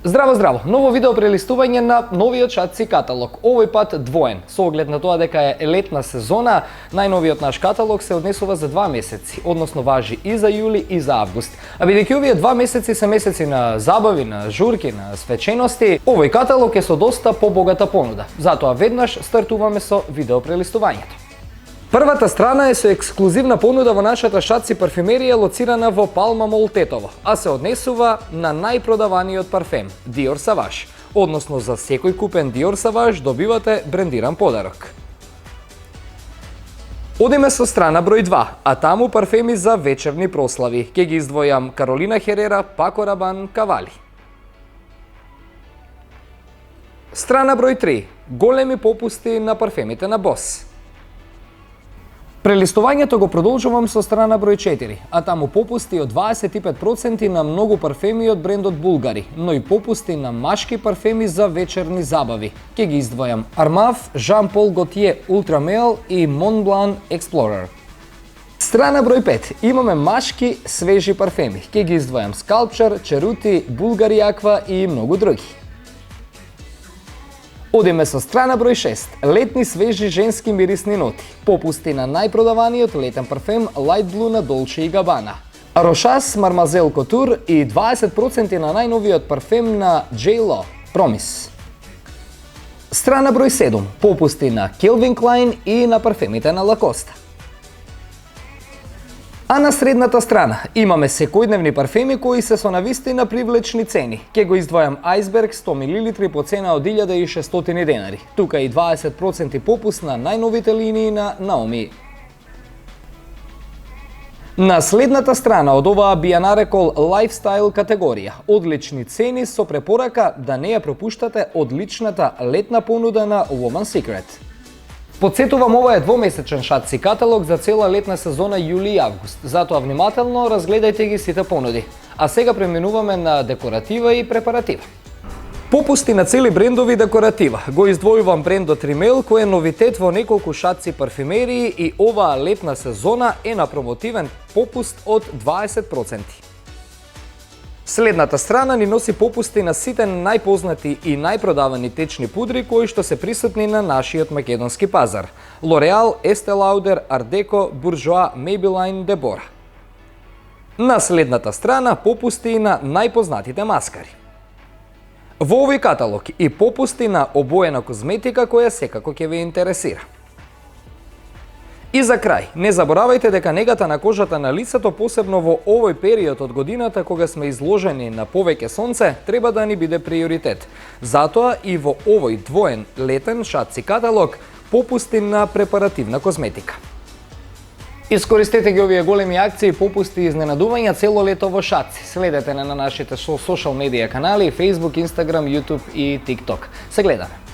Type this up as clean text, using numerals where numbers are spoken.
Здраво, здраво! Ново видео прелистување на новиот шатци каталог. Овој пат двоен. Со оглед на тоа дека е летна сезона, најновиот наш каталог се однесува за 2 месеци, односно важи и за јули и за август. А бидејќи овие 2 месеци се месеци на забави, на журки, на свечености, овој каталог е со доста побогата понуда. Затоа веднаш стартуваме со видео прелистувањето. Првата страна е со ексклузивна понуда во нашата шатци парфюмерија лоцирана во Палма Мол Тетово, а се однесува на најпродаваниот парфем Dior Sauvage, односно за секој купен Dior Sauvage добивате брендиран подарок. Одиме со страна број 2, а таму парфеми за вечерни прослави. Ке ги издвојам Carolina Herrera, Paco Rabanne, Cavalli. Страна број 3, големи попусти на парфемите на Boss. Прелистувањето го продолжувам со страна број 4, а таму попусти од 25% на многу парфеми од брендот Bulgari, но и попусти на машки парфеми за вечерни забави. Ке ги издвојам Armaf, Jean Paul Gaultier Ultra Male и Montblanc Explorer. Страна број 5, имаме машки свежи парфеми. Ке ги издвојам Sculpture, Cerruti, Bulgari Aqua и многу други. Одиме со страна број 6, летни свежи женски мирисни ноти, попусти на најпродаваниот летен парфем Light Blue на Dolce & Gabbana, Rochas Mademoiselle Couture и 20% на најновиот парфем на J.Lo, Promise. Страна број 7, попусти на Calvin Klein и на парфемите на Lacoste. А на средната страна имаме секојдневни парфеми кои се со навистина привлечни цени. Ке го издвојам Iceberg 100 мл по цена од 1600 денари. Тука и 20% попуст на најновите линии на Naomi. На следната страна од оваа би ја нарекол lifestyle категорија. Одлични цени со препорака да не ја пропуштате одличната летна понуда на Woman's Secret. Подсетувам, ова е двомесечен шатци каталог за цела летна сезона јули и август, затоа внимателно разгледајте ги сите понуди. А сега преминуваме на декоратива и препаратива. Попусти на цели брендови декоратива. Го издвојувам брендот Rimmel, кој е новитет во неколку шатци парфюмерии и оваа летна сезона е на промотивен попуст од 20%. Следната страна ни носи попусти на сите најпознати и најпродавани течни пудри кои што се присутни на нашиот македонски пазар. L'Oreal, Estée Lauder, Art Deco, Bourjois, Maybelline, Deborah. На следната страна попусти и на најпознатите маскари. Во овој каталог и попусти на обоена козметика која секако ќе ве интересира. И за крај, не заборавајте дека негата на кожата на лицето, посебно во овој период од годината кога сме изложени на повеќе сонце, треба да ни биде приоритет. Затоа и во овој двоен летен шатци каталог попусти на препаративна козметика. Искористете ги овие големи акции, попусти и изненадувања цело лето во шатци. Следете на нашите сошал медија канали, Facebook, Instagram, YouTube и TikTok. Се гледаме!